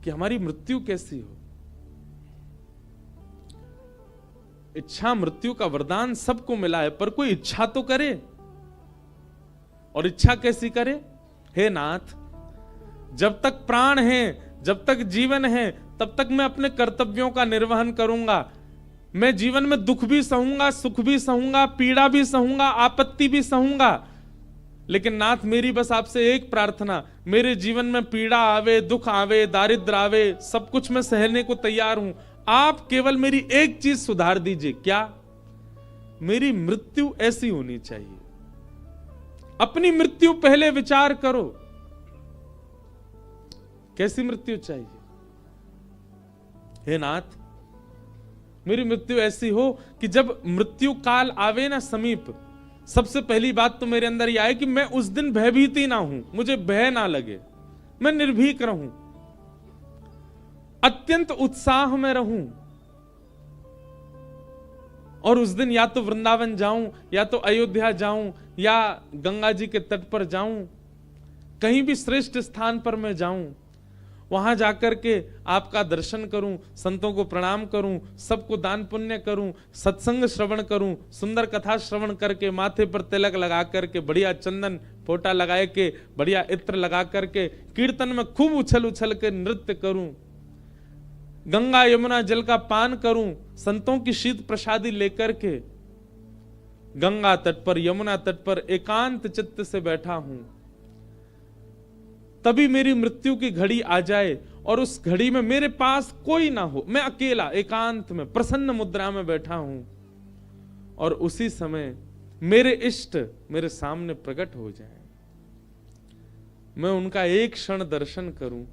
कि हमारी मृत्यु कैसी हो? इच्छा मृत्यु का वरदान सबको मिला है, पर कोई इच्छा तो करे। और इच्छा कैसी करे? हे नाथ, जब तक प्राण है, जब तक जीवन है, तब तक मैं अपने कर्तव्यों का निर्वहन करूंगा। मैं जीवन में दुख भी सहूंगा, सुख भी सहूंगा, पीड़ा भी सहूंगा, आपत्ति भी सहूंगा। लेकिन नाथ मेरी बस आपसे एक प्रार्थना, मेरे जीवन में पीड़ा आवे, दुख आवे, दारिद्र आवे, सब कुछ मैं सहने को तैयार हूं। आप केवल मेरी एक चीज सुधार दीजिए। क्या? मेरी मृत्यु ऐसी होनी चाहिए। अपनी मृत्यु पहले विचार करो। कैसी मृत्यु चाहिए? हे नाथ, मेरी मृत्यु ऐसी हो कि जब मृत्यु काल आवे ना समीप, सबसे पहली बात तो मेरे अंदर यह आए कि मैं उस दिन भयभीत ही ना हूं, मुझे भय ना लगे, मैं निर्भीक रहूं, अत्यंत उत्साह में रहूं। और उस दिन या तो वृंदावन जाऊं, या तो अयोध्या जाऊं, या गंगा जी के तट पर जाऊं, कहीं भी श्रेष्ठ स्थान पर मैं जाऊं, वहां जाकर के आपका दर्शन करूं, संतों को प्रणाम करूं, सबको दान पुण्य करूं, सत्संग श्रवण करूं, सुंदर कथा श्रवण करके, माथे पर तिलक लगा करके, बढ़िया चंदन फोटा लगाए के, बढ़िया इत्र लगा करके, कीर्तन में खूब उछल उछल के नृत्य करूं, गंगा यमुना जल का पान करूं, संतों की शीत प्रसादी लेकर के गंगा तट पर, यमुना तट पर एकांत चित्त से बैठा हूं। तभी मेरी मृत्यु की घड़ी आ जाए और उस घड़ी में मेरे पास कोई ना हो, मैं अकेला एकांत में प्रसन्न मुद्रा में बैठा हूं, और उसी समय मेरे इष्ट मेरे सामने प्रकट हो जाएं। मैं उनका एक क्षण दर्शन करूं,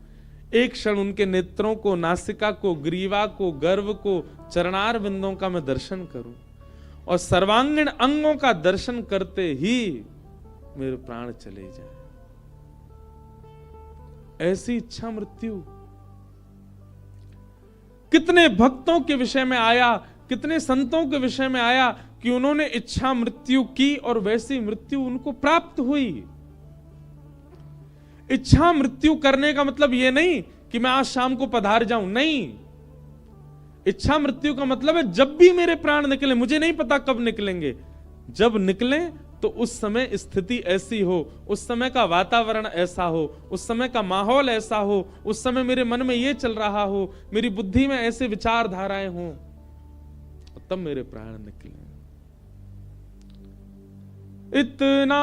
एक क्षण उनके नेत्रों को, नासिका को, ग्रीवा को, गर्व को, चरणार बिंदों का मैं दर्शन करूं, और सर्वांगीण अंगों का दर्शन करते ही मेरे प्राण चले जाएं। ऐसी इच्छा मृत्यु कितने भक्तों के विषय में आया, कितने संतों के विषय में आया कि उन्होंने इच्छा मृत्यु की और वैसी मृत्यु उनको प्राप्त हुई। इच्छा मृत्यु करने का मतलब यह नहीं कि मैं आज शाम को पधार जाऊं, नहीं। इच्छा मृत्यु का मतलब है जब भी मेरे प्राण निकले, मुझे नहीं पता कब निकलेंगे, जब निकले तो उस समय स्थिति ऐसी हो, उस समय का वातावरण ऐसा हो, उस समय का माहौल ऐसा हो, उस समय मेरे मन में ये चल रहा हो, मेरी बुद्धि में ऐसे विचारधाराएं हों, तब मेरे प्राण निकले। इतना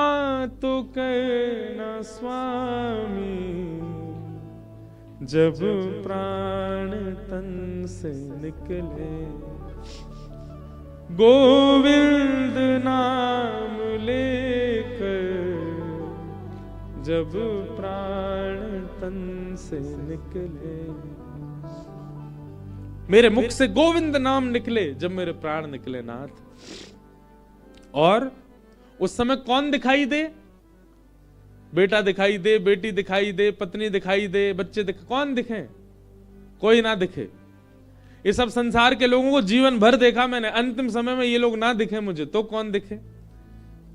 तो कहना स्वामी, जब प्राण तन से निकले, गोविंद नाम लेकर, जब प्राण तन से निकले। मेरे मुख से गोविंद नाम निकले जब मेरे प्राण निकले नाथ। और उस समय कौन दिखाई दे? बेटा दिखाई दे, बेटी दिखाई दे, पत्नी दिखाई दे, बच्चे कौन दिखे? कोई ना दिखे। ये सब संसार के लोगों को जीवन भर देखा मैंने, अंतिम समय में ये लोग ना दिखे मुझे तो कौन दिखे?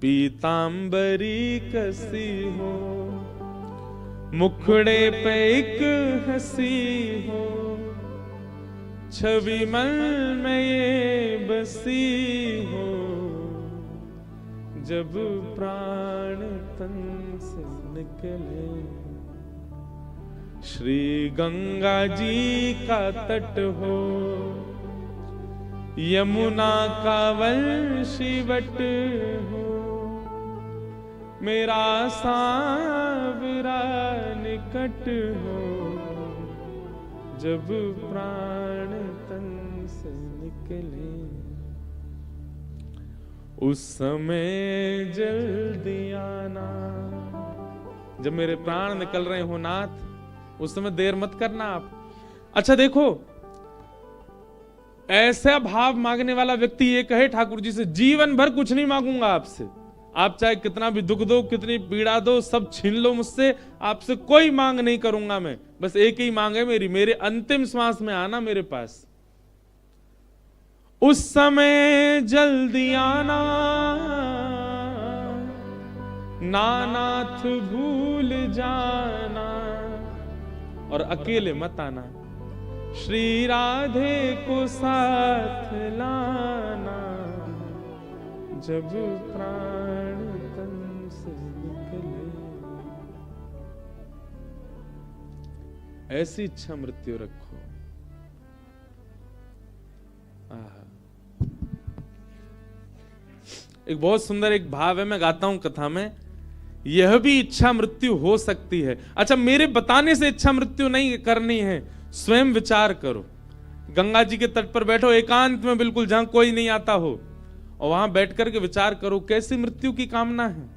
पीतांबरी कसी हो, मुखड़े पे एक हंसी हो, छवि मन में ये बसी हो, जब प्राण तन से निकले। श्री गंगा जी का तट हो, यमुना का वंशीवट हो, मेरा सांवरा निकट हो, जब प्राण तन से निकले उस समय जल्दी आना। जब मेरे प्राण निकल रहे हो नाथ, उस समय देर मत करना आप। अच्छा देखो, ऐसा भाव मांगने वाला व्यक्ति ये कहे ठाकुर जी से, जीवन भर कुछ नहीं मांगूंगा आपसे, आप चाहे कितना भी दुख दो, कितनी पीड़ा दो, सब छीन लो मुझसे, आपसे कोई मांग नहीं करूंगा मैं, बस एक ही मांग है मेरी, मेरे अंतिम श्वास में आना मेरे पास, उस समय जल्दी आना, नानाथ भूल जाना, और अकेले मत आना, श्री राधे को साथ लाना, जब प्राण तन से निकले। ऐसी इच्छा मृत्यु रखो। एक बहुत सुंदर एक भाव है, मैं गाता हूं कथा में, यह भी इच्छा मृत्यु हो सकती है। अच्छा, मेरे बताने से इच्छा मृत्यु नहीं करनी है, स्वयं विचार करो। गंगा जी के तट पर बैठो एकांत में, बिल्कुल जहां कोई नहीं आता हो, और वहां बैठ करके विचार करो कैसी मृत्यु की कामना है।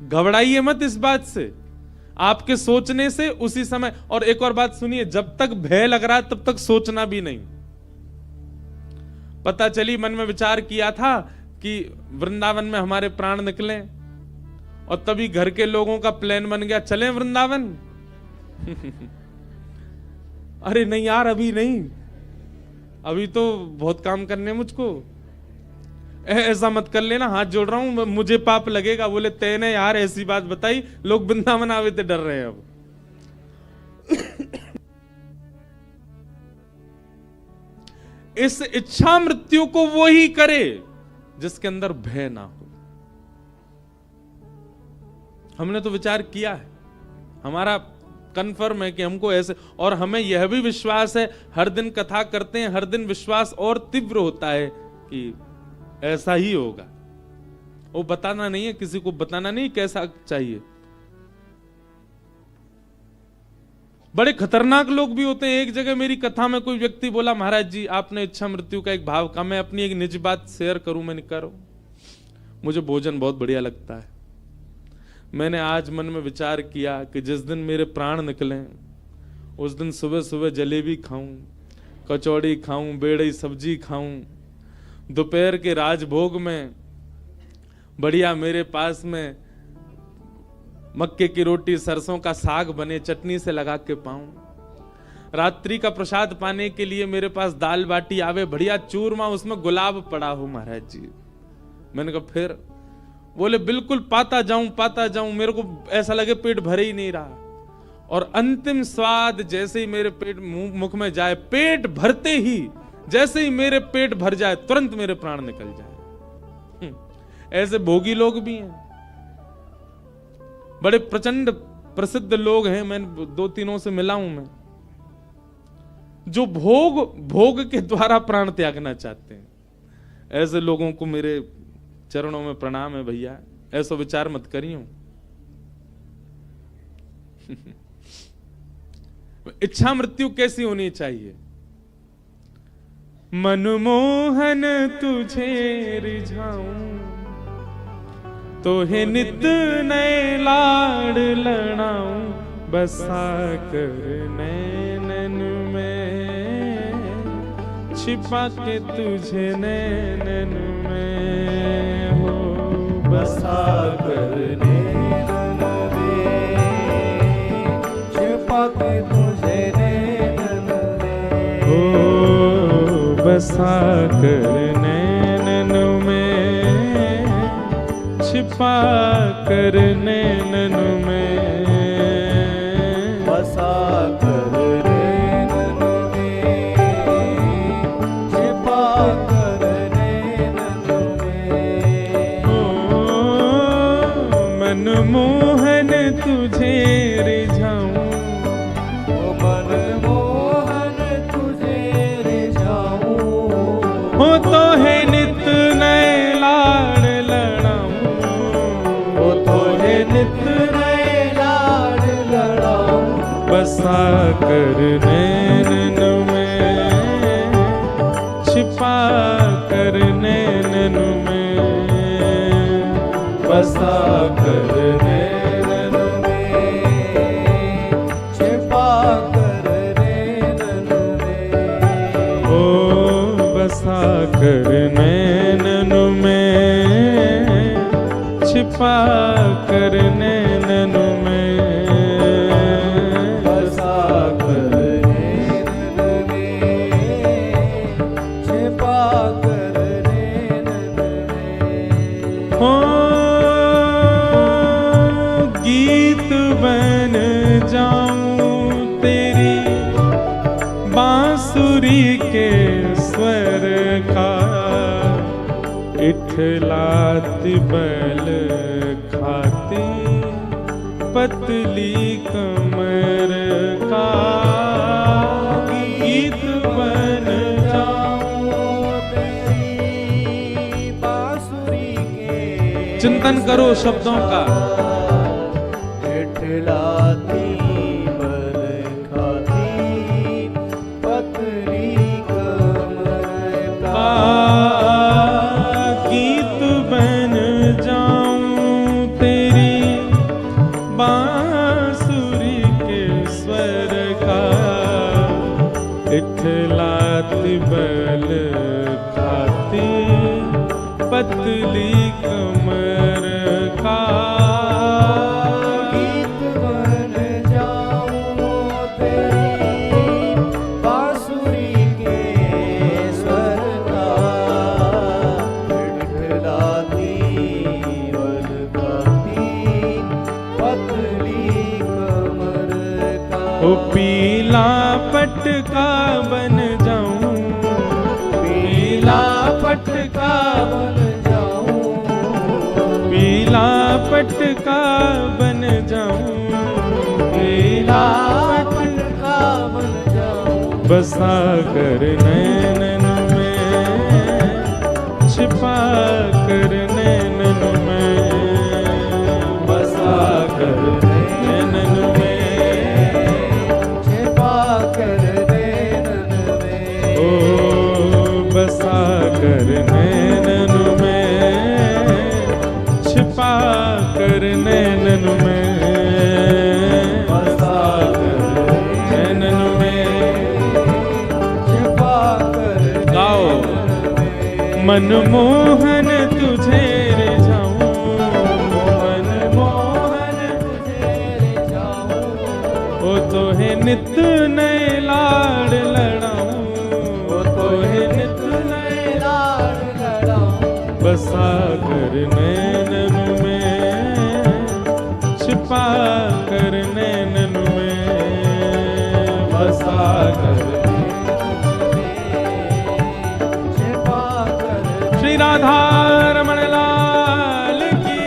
घबराइए मत इस बात से, आपके सोचने से उसी समय। और एक और बात सुनिए, जब तक भय लग रहा है तब तक सोचना भी नहीं। पता चली मन में विचार किया था कि वृंदावन में हमारे प्राण निकले, और तभी घर के लोगों का प्लान बन गया चलें वृंदावन। अरे नहीं यार, अभी नहीं, अभी तो बहुत काम करने मुझको, ऐसा मत कर लेना, हाथ जोड़ रहा हूं, मुझे पाप लगेगा। बोले तेने यार ऐसी बात बताई, लोग वृंदावन आवे थे डर रहे हैं अब। इस इच्छा मृत्यु को वो ही करे जिसके अंदर भय ना हो। हमने तो विचार किया है, हमारा कन्फर्म है कि हमको ऐसे, और हमें यह भी विश्वास है, हर दिन कथा करते हैं, हर दिन विश्वास और तीव्र होता है कि ऐसा ही होगा। वो बताना नहीं है, किसी को बताना नहीं कैसा चाहिए। बड़े खतरनाक लोग भी होते हैं। एक जगह मेरी कथा में कोई व्यक्ति बोला, महाराज जी आपने इच्छा मृत्यु का एक भाव कहा, मैं अपनी एक निजी बात शेयर करूं, मैं नहीं करूं, मुझे भोजन बहुत बढ़िया लगता है। मैंने आज मन में विचार किया कि जिस दिन मेरे प्राण निकले उस दिन सुबह सुबह जलेबी खाऊं, कचौड़ी खाऊं, बेड़ई सब्जी खाऊं, दोपहर के राजभोग में बढ़िया मेरे पास में मक्के की रोटी सरसों का साग बने, चटनी से लगा के पाऊं, रात्रि का प्रसाद पाने के लिए मेरे पास दाल बाटी आवे, बढ़िया चूरमा, उसमें गुलाब पड़ा हो महाराज जी। मैंने कहा फिर? बोले बिल्कुल पाता जाऊं, मेरे को ऐसा लगे पेट भर ही नहीं रहा, और अंतिम स्वाद जैसे ही मेरे पेट मुख में जाए, पेट भरते ही जैसे ही मेरे पेट भर जाए तुरंत मेरे प्राण निकल जाए। ऐसे भोगी लोग भी हैं, बड़े प्रचंड प्रसिद्ध लोग हैं, मैं दो तीनों से मिला हूं मैं, जो भोग के द्वारा प्राण त्यागना चाहते हैं। ऐसे लोगों को मेरे चरणों में प्रणाम है भैया, ऐसा विचार मत करियो। इच्छा मृत्यु कैसी होनी चाहिए? मनमोहन तुझे रिझाऊं, तो है नित नए लाड़ लड़ाऊं, बसा कर नैनन में, छिपा के तुझे नैनन में हो, बसा कर नैनन में, छिपा के तुझे नैनन में हो, बसा कर नैनन में, छिपा कर नैनन में, बसा कर नैनन में, छिपा कर नैनन में। ओ मनमोहन तुझे रिझाऊं, बसा कर नैनन में, छिपा कर नैनन में, बसा कर नैनन में, छिपा कर नैनन में। ओ बसा कर नैनन में, छिपा कर नैनन में, बसा कर नैनन में, छिपा कर नैनन में। हो गीत बन जाऊं तेरी बांसुरी के स्वर का, इठलाती बल खाती पतली कमर का। गीत बन जाऊं तेरी बांसुरी के, चिंतन करो शब्दों का। इठलाती बल खाती पतली कमर का। गीत बन जाऊं तेरी बांसुरी के स्वर का, इठलाती बल खाती पतली कमर का। गीत बन जाऊं तेरी बांसुरी के स्वर का, इठलाती बल खाती पतली कमर का। ओ पीला पटका बन जाऊं, पीला पटका बन जाऊं, पीला पटका बन जाऊं, पीला पटका बन जाऊं। बसा कर नैनन में, छिपा कर नैनन में, बसा कर नैनन में, छिपा कर नैनन में। ओ बसा कर नैनन में, छिपा कर नैनन में, बसा कर नैनन में। छिपा कर गाओ। नैनन में। मनमोहन तुझे रिझाऊं, मनमोहन तुझे रिझाऊं, ओ तोहे नित नए लाड़ लड़ाऊं, ओ तोहे नित नए लाड़ लड़ाऊं। बसा कर नैनन में, छिपा कर नैनन में, बसा कर। छिपा कर श्री राधा रमण लाल की।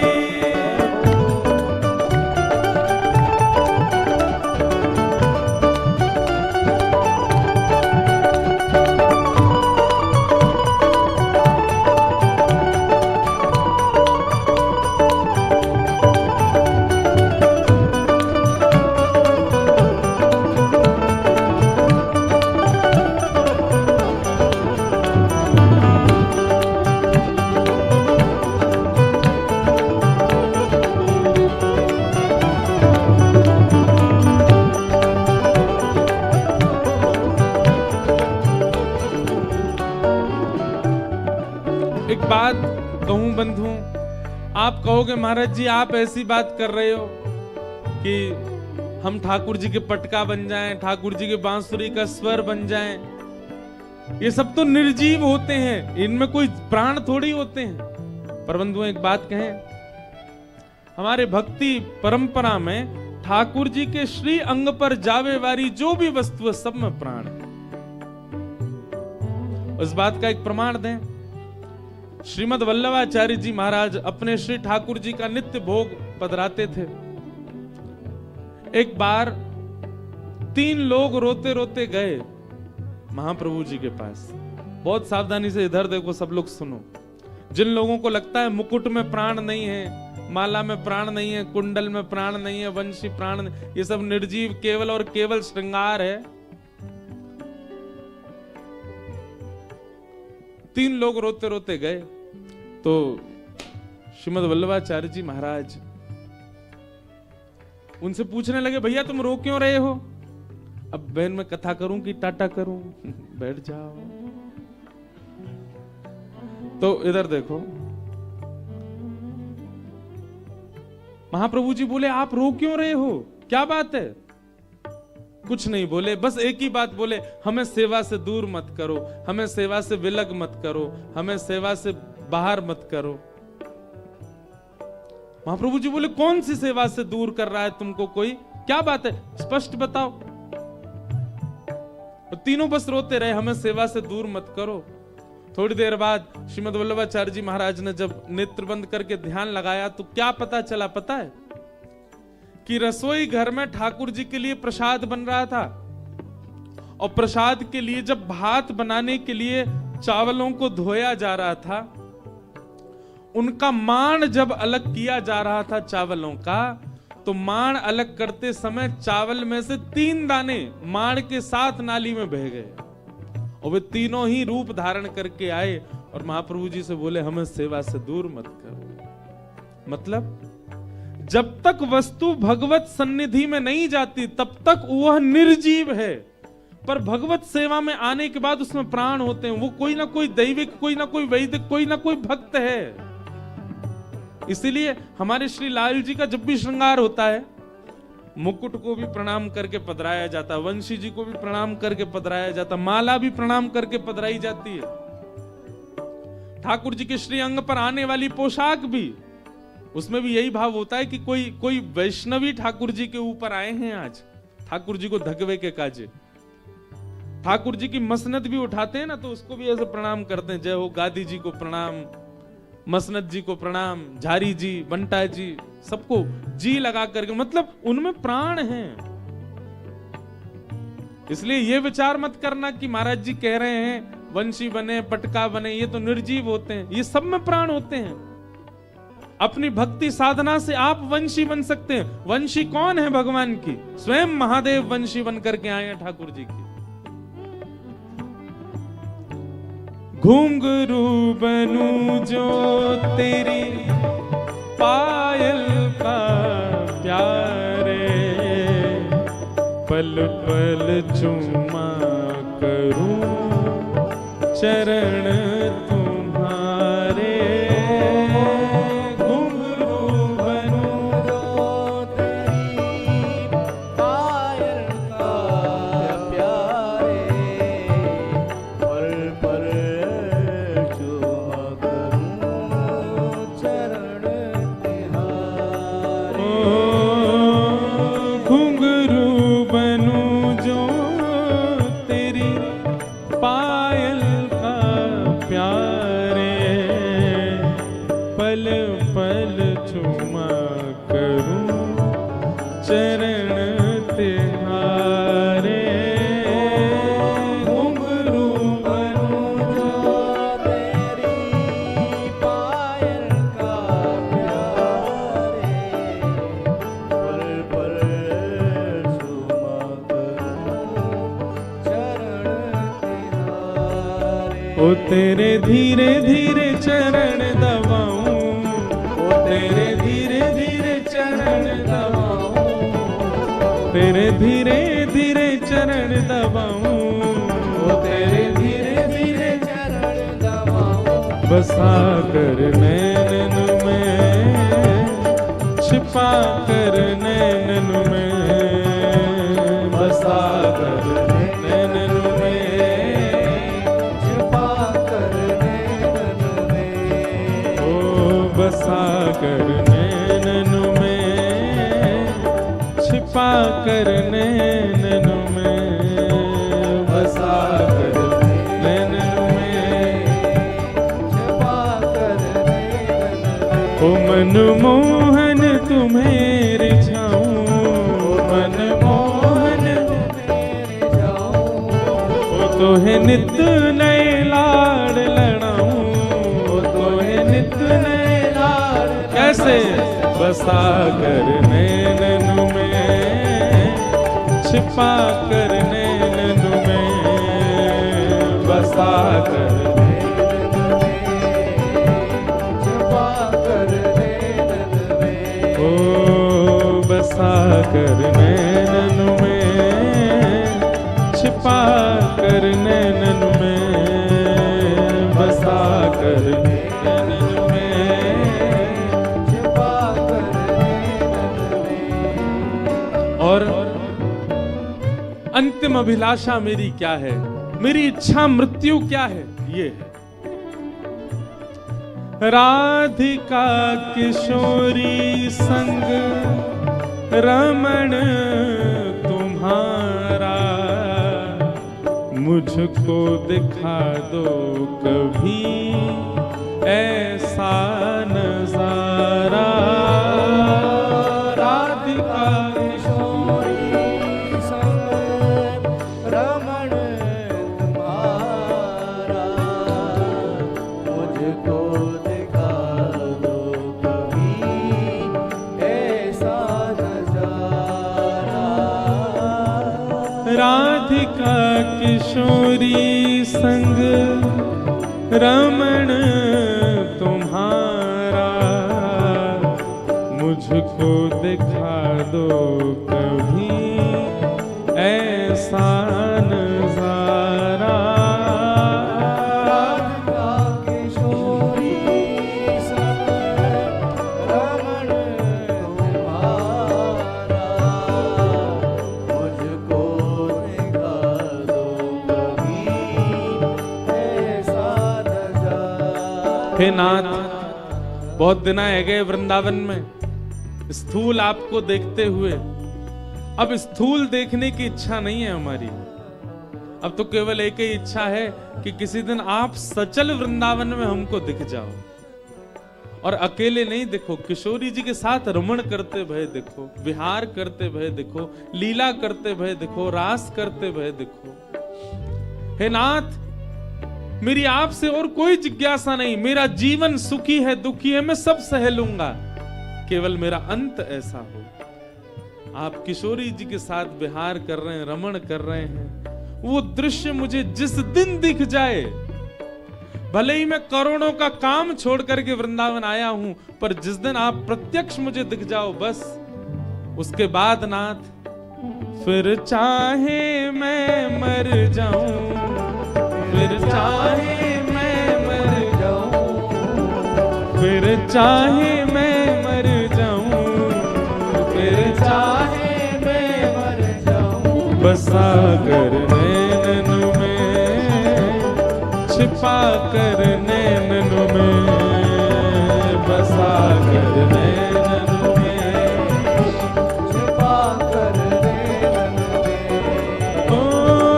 एक बात कहूं बंधु, आप कहोगे महाराज जी आप ऐसी बात कर रहे हो कि हम ठाकुर जी के पटका बन जाएं, ठाकुर जी के बांसुरी का स्वर बन जाएं। ये सब तो निर्जीव होते हैं, इनमें कोई प्राण थोड़ी होते हैं। पर बंधु एक बात कहें, हमारे भक्ति परंपरा में ठाकुर जी के श्री अंग पर जावे वाली जो भी वस्तु है सब में प्राण है। उस बात का एक प्रमाण दें। श्रीमद वल्लभाचार्य जी महाराज अपने श्री ठाकुर जी का नित्य भोग पधराते थे। एक बार 3 लोग रोते रोते गए महाप्रभु जी के पास। बहुत सावधानी से इधर देखो, सब लोग सुनो। जिन लोगों को लगता है मुकुट में प्राण नहीं है, माला में प्राण नहीं है, कुंडल में प्राण नहीं है, वंशी प्राण नहीं, ये सब निर्जीव केवल और केवल श्रृंगार है। 3 लोग रोते रोते गए तो श्रीमद वल्लभाचार्य जी महाराज उनसे पूछने लगे, भैया तुम रो क्यों रहे हो? अब बहन मैं कथा करूं कि टाटा करूं? बैठ जाओ। तो इधर देखो, महाप्रभु जी बोले आप रो क्यों रहे हो, क्या बात है? कुछ नहीं बोले, बस एक ही बात बोले, हमें सेवा से दूर मत करो, हमें सेवा से विलग मत करो, हमें सेवा से बाहर मत करो। महाप्रभु जी बोले कौन सी सेवा से दूर कर रहा है तुमको कोई, क्या बात है, स्पष्ट बताओ। तो तीनों बस रोते रहे, हमें सेवा से दूर मत करो। थोड़ी देर बाद श्रीमद वल्लभाचार्य जी महाराज ने जब नेत्र बंद करके ध्यान लगाया तो क्या पता चला, पता है कि रसोई घर में ठाकुर जी के लिए प्रसाद बन रहा था, और प्रसाद के लिए जब भात बनाने के लिए चावलों को धोया जा रहा था, उनका माण जब अलग किया जा रहा था चावलों का, तो माण अलग करते समय चावल में से 3 दाने माण के साथ नाली में बह गए, और वे तीनों ही रूप धारण करके आए और महाप्रभु जी से बोले हमें सेवा से दूर मत करो। मतलब जब तक वस्तु भगवत सन्निधि में नहीं जाती तब तक वह निर्जीव है, पर भगवत सेवा में आने के बाद उसमें प्राण होते हैं, वो कोई ना कोई दैविक, कोई ना कोई वैदिक, कोई ना कोई भक्त है। इसीलिए हमारे श्री लाल जी का जब भी श्रृंगार होता है, मुकुट को भी प्रणाम करके पधराया जाता, वंशी जी को भी प्रणाम करके पधराया जाता, माला भी प्रणाम करके पधराई जाती है, ठाकुर जी के श्री अंग पर आने वाली पोशाक भी, उसमें भी यही भाव होता है कि कोई वैष्णवी ठाकुर जी के ऊपर आए हैं आज, ठाकुर जी को धगवे के काजे। ठाकुर जी की मसनद भी उठाते हैं ना, तो उसको भी ऐसे प्रणाम करते हैं, जय हो गादी जी को प्रणाम, मसनद जी को प्रणाम, झारी जी, बंटा जी, सबको जी लगा करके, मतलब उनमें प्राण है। इसलिए ये विचार मत करना कि महाराज जी कह रहे हैं वंशी बने, पटका बने, ये तो निर्जीव होते हैं, ये सब में प्राण होते हैं। अपनी भक्ति साधना से आप वंशी बन सकते हैं। वंशी कौन है? भगवान की, स्वयं महादेव वंशी बन करके आए हैं ठाकुर जी की। घुंघरू बनूं जो तेरी पायल का प्यारे, पल पल चुमा करूं चरण तुम्हारे। घुंघरू बनूं जो तेरी पायल का प्यारे, पल पल ओ तेरे धीरे धीरे चरण दबाऊं, ओ तेरे धीरे धीरे चरण दबाऊं, तेरे धीरे धीरे चरण दबाऊं, ओ तेरे धीरे धीरे चरण दबाऊं। बसा कर नैनन में, छिपा कर नैनन में, बसा कर नैनन में, बसा कर नैनन में, छिपा कर नैनन में, बसा कर नैनन में, छिपा कर नैनन में। ओ मनमोहन तुम्हें रिझाऊं, ओ मनमोहन तुम्हें रिझाऊं, ओ तोहे नित नए लाड़ लड़ाऊं, ओ तोहे नित नए कैसे बसा कर नैनन में, छिपा कर नैनन में, बसा कर छिपा कर नैनन में, ओ बसा कर नैनन में, छिपा कर नैनन में, बसा कर नैनन में, छिपा कर नैनन में। और अंतिम अभिलाषा मेरी क्या है, मेरी इच्छा मृत्यु क्या है, ये है राधिका किशोरी संग रमण तुम्हारा, मुझको दिखा दो कभी ऐसा नजारा। राधिका किशोरी संग रमण तुम्हारा, मुझको दिखा दो कभी ऐसा नजारा। राधिका किशोरी संग रमण तुम्हारा, मुझको दिखा दो कभी ऐसा नजारा। राधिका किशोरी संग रमण तुम्हारा, मुझको दिखा दो कभी ऐसा नजारा। हे नाथ, बहुत दिन आए गए वृंदावन में स्थूल आपको देखते हुए, अब स्थूल देखने की इच्छा नहीं है हमारी। अब तो केवल एक ही इच्छा है कि किसी दिन आप सचल वृंदावन में हमको दिख जाओ, और अकेले नहीं दिखो, किशोरी जी के साथ रमण करते भय दिखो, विहार करते भय दिखो, लीला करते भय दिखो, रास करते भय दिखो। हे नाथ, मेरी आपसे और कोई जिज्ञासा नहीं, मेरा जीवन सुखी है दुखी है मैं सब सह लूंगा, केवल मेरा अंत ऐसा हो। आप किशोरी जी के साथ विहार कर रहे हैं, रमण कर रहे हैं, वो दृश्य मुझे जिस दिन दिख जाए, भले ही मैं करोड़ों का काम छोड़ करके वृंदावन आया हूं, पर जिस दिन आप प्रत्यक्ष मुझे दिख जाओ, बस उसके बाद नाथ फिर चाहे मैं मर जाऊं, फिर चाहे मैं मर जाऊं, फिर चाहे मैं मर जाऊं, फिर चाहे मैं मर जाऊं, बसा कर नैनन में, छिपा कर नैनन में, बसा कर नैनन में, छिपा कर नैनन में। ओ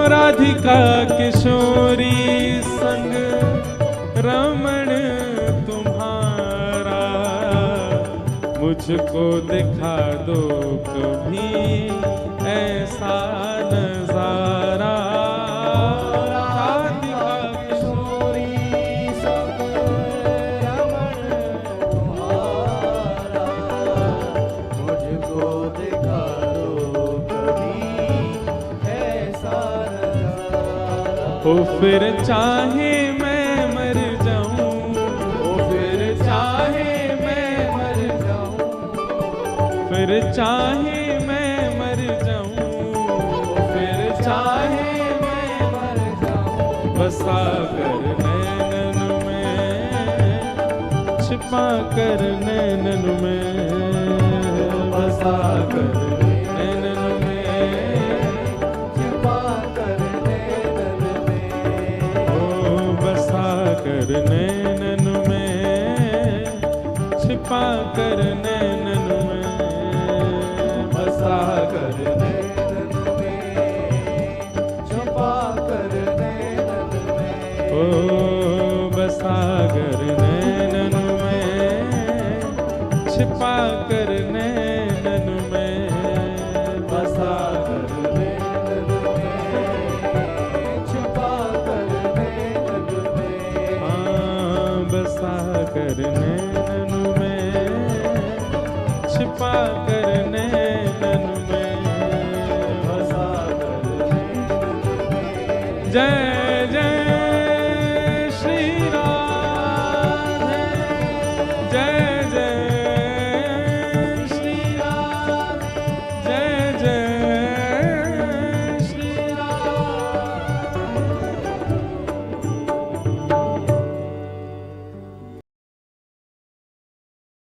राधिका किशोरी संग रमण तुम्हारा, मुझको दिखा दो कभी ऐसा नजारा। राधिका किशोरी संग रमण तुम्हारा, मुझको दिखा दो कभी ऐसा नजारा। ओ फिर चाहे मैं मर जाऊं, ओ फिर चाहे मैं मर जाऊं, फिर चाहे मैं मर जाऊं, फिर चाहे मैं मर जाऊं, बसा कर नैनन में, छिपा कर नैनन में, बसा कर नैनन में, छिपा कर नैनन में। ओ बसा कर नैनन में, छिपा कर नैनन में, बसा कर नैनन में, छिपा कर नैनन में। ओ बसा कर नैनन में, छिपा कर नैनन में, बसा कर नैनन में, छिपा कर नैनन में। हाँ, बसा कर नैनन में, जय